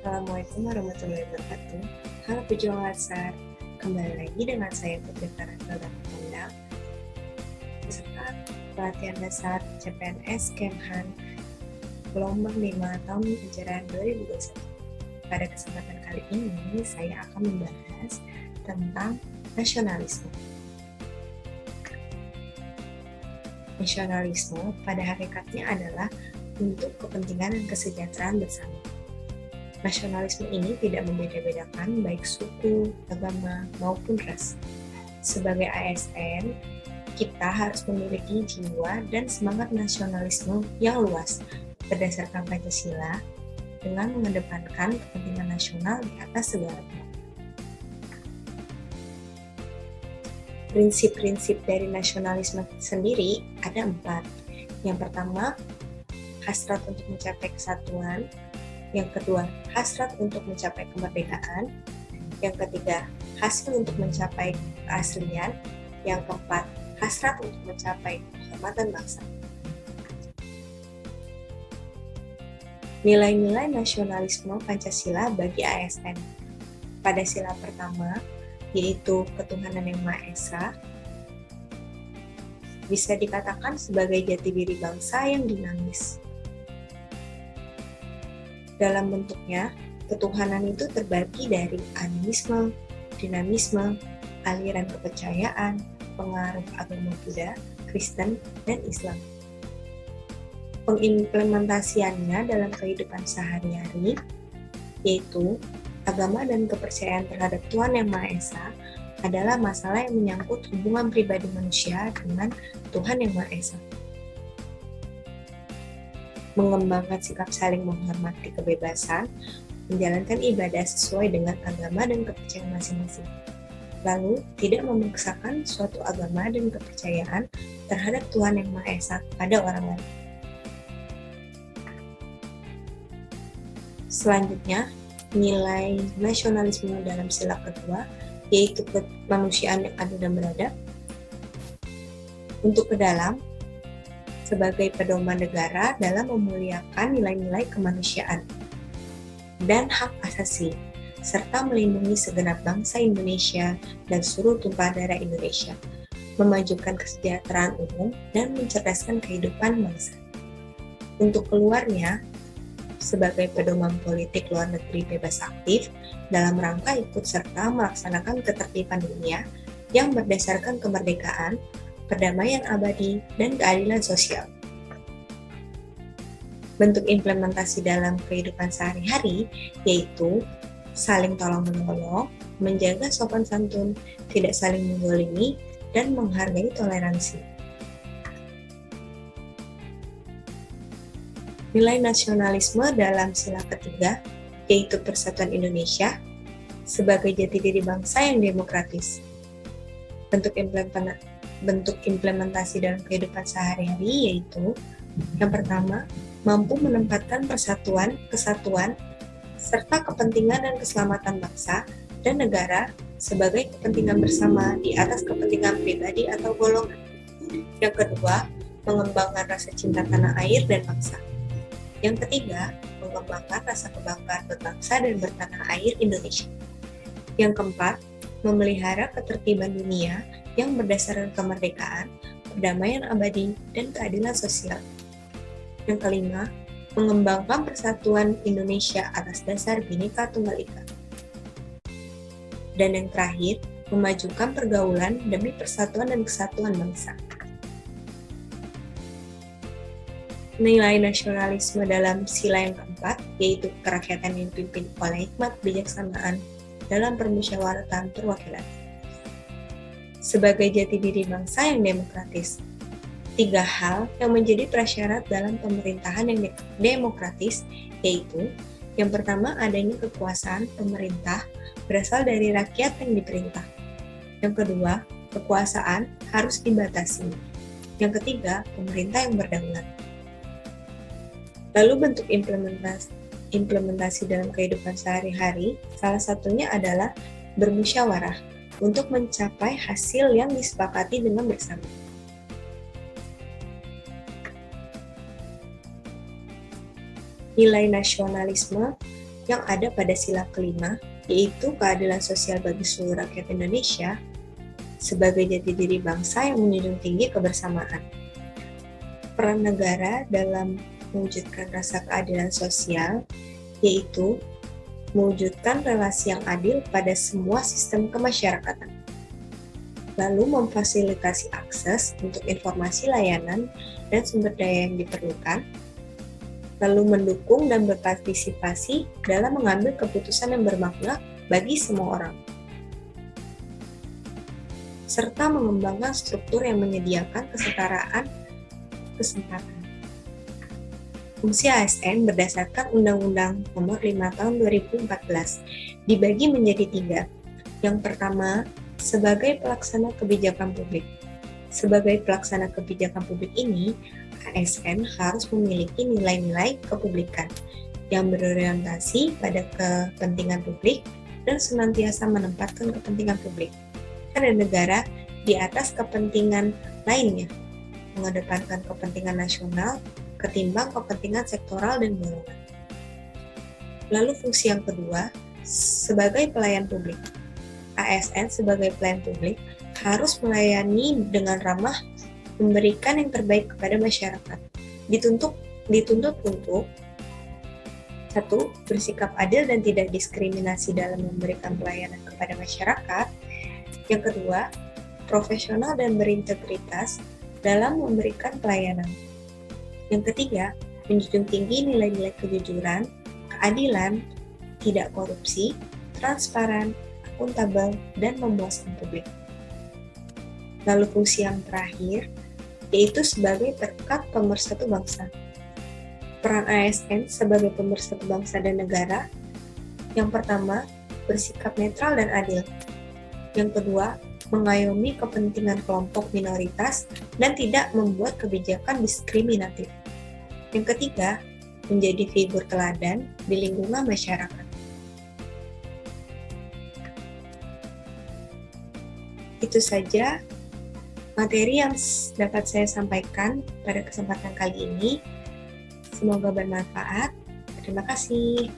Assalamualaikum warahmatullahi wabarakatuh. Halo pejuang Latsar, kembali lagi dengan saya Putri Karanto dan Tonda, peserta pelatihan dasar CPNS Kemhan gelombang 5 tahun ajaran 2021. Pada kesempatan kali ini, saya akan membahas tentang nasionalisme. Nasionalisme pada hakikatnya adalah untuk kepentingan dan kesejahteraan bersama. Nasionalisme ini tidak membeda-bedakan baik suku, agama, maupun ras. Sebagai ASN, kita harus memiliki jiwa dan semangat nasionalisme yang luas berdasarkan Pancasila dengan mengedepankan kepentingan nasional di atas segala-galanya. Prinsip-prinsip dari nasionalisme sendiri ada 4. Yang pertama, hasrat untuk mencapai kesatuan. Yang kedua, hasrat untuk mencapai kemerdekaan. Yang ketiga, hasil untuk mencapai keaslian. Yang keempat, hasrat untuk mencapai kehormatan bangsa. Nilai-nilai nasionalisme Pancasila bagi ASN. Pada sila pertama, yaitu ketuhanan yang Maha Esa, bisa dikatakan sebagai jati diri bangsa yang dinamis. Dalam bentuknya, ketuhanan itu terbagi dari animisme, dinamisme, aliran kepercayaan, pengaruh agama Buddha, Kristen, dan Islam. Pengimplementasiannya dalam kehidupan sehari-hari, yaitu agama dan kepercayaan terhadap Tuhan Yang Maha Esa, adalah masalah yang menyangkut hubungan pribadi manusia dengan Tuhan Yang Maha Esa. Mengembangkan sikap saling menghormati kebebasan, menjalankan ibadah sesuai dengan agama dan kepercayaan masing-masing. Lalu, tidak memaksakan suatu agama dan kepercayaan terhadap Tuhan Yang Maha Esa kepada orang lain. Selanjutnya, nilai nasionalisme dalam sila kedua, yaitu kemanusiaan yang adil dan beradab. Untuk ke dalam, sebagai pedoman negara dalam memuliakan nilai-nilai kemanusiaan dan hak asasi, serta melindungi segenap bangsa Indonesia dan seluruh tumpah darah Indonesia, memajukan kesejahteraan umum dan mencerdaskan kehidupan bangsa. Untuk keluarnya, sebagai pedoman politik luar negeri bebas aktif dalam rangka ikut serta melaksanakan ketertiban dunia yang berdasarkan kemerdekaan, perdamaian abadi, dan keadilan sosial. Bentuk implementasi dalam kehidupan sehari-hari yaitu saling tolong-menolong, menjaga sopan santun, tidak saling menggolimi, dan menghargai toleransi. Nilai nasionalisme dalam sila ketiga yaitu persatuan Indonesia sebagai jati diri bangsa yang demokratis. Bentuk implementasi dalam kehidupan sehari-hari yaitu yang pertama, mampu menempatkan persatuan, kesatuan, serta kepentingan dan keselamatan bangsa dan negara sebagai kepentingan bersama di atas kepentingan pribadi atau golongan. Yang kedua, mengembangkan rasa cinta tanah air dan bangsa. Yang ketiga, mengembangkan rasa kebanggaan berbangsa dan bertanah air Indonesia. Yang keempat, memelihara ketertiban dunia yang berdasarkan kemerdekaan, perdamaian abadi, dan keadilan sosial. Yang kelima, mengembangkan persatuan Indonesia atas dasar Bhinneka Tunggal Ika. Dan yang terakhir, memajukan pergaulan demi persatuan dan kesatuan bangsa. Nilai nasionalisme dalam sila yang keempat, yaitu kerakyatan yang dipimpin oleh hikmat kebijaksanaan dalam permusyawaratan perwakilan. Sebagai jati diri bangsa yang demokratis, 3 hal yang menjadi prasyarat dalam pemerintahan yang demokratis, yaitu yang pertama, adanya kekuasaan pemerintah berasal dari rakyat yang diperintah. Yang kedua, kekuasaan harus dibatasi. Yang ketiga, pemerintah yang berdaulat. Lalu bentuk implementasi dalam kehidupan sehari-hari, salah satunya adalah bermusyawarah untuk mencapai hasil yang disepakati dengan bersama. Nilai nasionalisme yang ada pada sila kelima, yaitu keadilan sosial bagi seluruh rakyat Indonesia sebagai jati diri bangsa yang menjunjung tinggi kebersamaan. Peran negara dalam mewujudkan rasa keadilan sosial yaitu mewujudkan relasi yang adil pada semua sistem kemasyarakatan, lalu memfasilitasi akses untuk informasi layanan dan sumber daya yang diperlukan, lalu mendukung dan berpartisipasi dalam mengambil keputusan yang bermakna bagi semua orang, serta mengembangkan struktur yang menyediakan kesetaraan kesempatan. Fungsi ASN berdasarkan Undang-Undang Nomor 5 Tahun 2014 dibagi menjadi 3. Yang pertama, sebagai pelaksana kebijakan publik. Sebagai pelaksana kebijakan publik ini, ASN harus memiliki nilai-nilai kepublikan yang berorientasi pada kepentingan publik dan senantiasa menempatkan kepentingan publik dan negara di atas kepentingan lainnya, mengedepankan kepentingan nasional ketimbang kepentingan sektoral dan golongan. Lalu fungsi yang kedua, sebagai pelayan publik. ASN sebagai pelayan publik harus melayani dengan ramah, memberikan yang terbaik kepada masyarakat. Dituntut untuk 1. Bersikap adil dan tidak diskriminasi dalam memberikan pelayanan kepada masyarakat. Yang kedua, profesional dan berintegritas dalam memberikan pelayanan. Yang ketiga, menjunjung tinggi nilai-nilai kejujuran, keadilan, tidak korupsi, transparan, akuntabel, dan memuaskan publik. Lalu fungsi yang terakhir, yaitu sebagai perekat pemersatu bangsa. Peran ASN sebagai pemersatu bangsa dan negara, yang pertama, bersikap netral dan adil. Yang kedua, mengayomi kepentingan kelompok minoritas dan tidak membuat kebijakan diskriminatif. Yang ketiga, menjadi figur teladan di lingkungan masyarakat. Itu saja materi yang dapat saya sampaikan pada kesempatan kali ini. Semoga bermanfaat. Terima kasih.